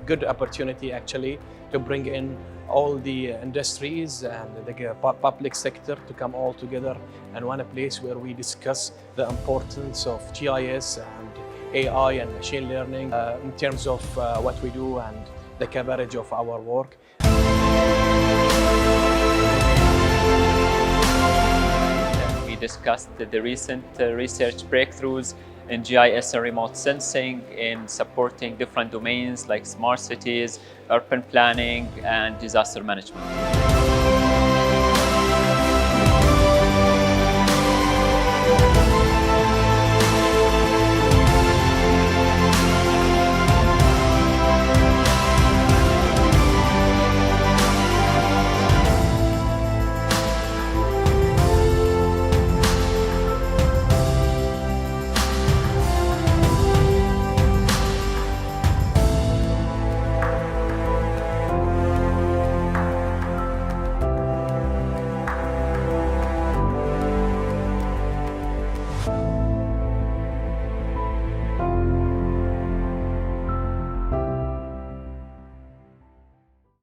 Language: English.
good opportunity actually to bring in all the industries and the public sector to come all together in one place where we discuss the importance of GIS and AI and machine learning in terms of what we do and the coverage of our work. We discussed the recent research breakthroughs in GIS and remote sensing in supporting different domains like smart cities, urban planning, and disaster management.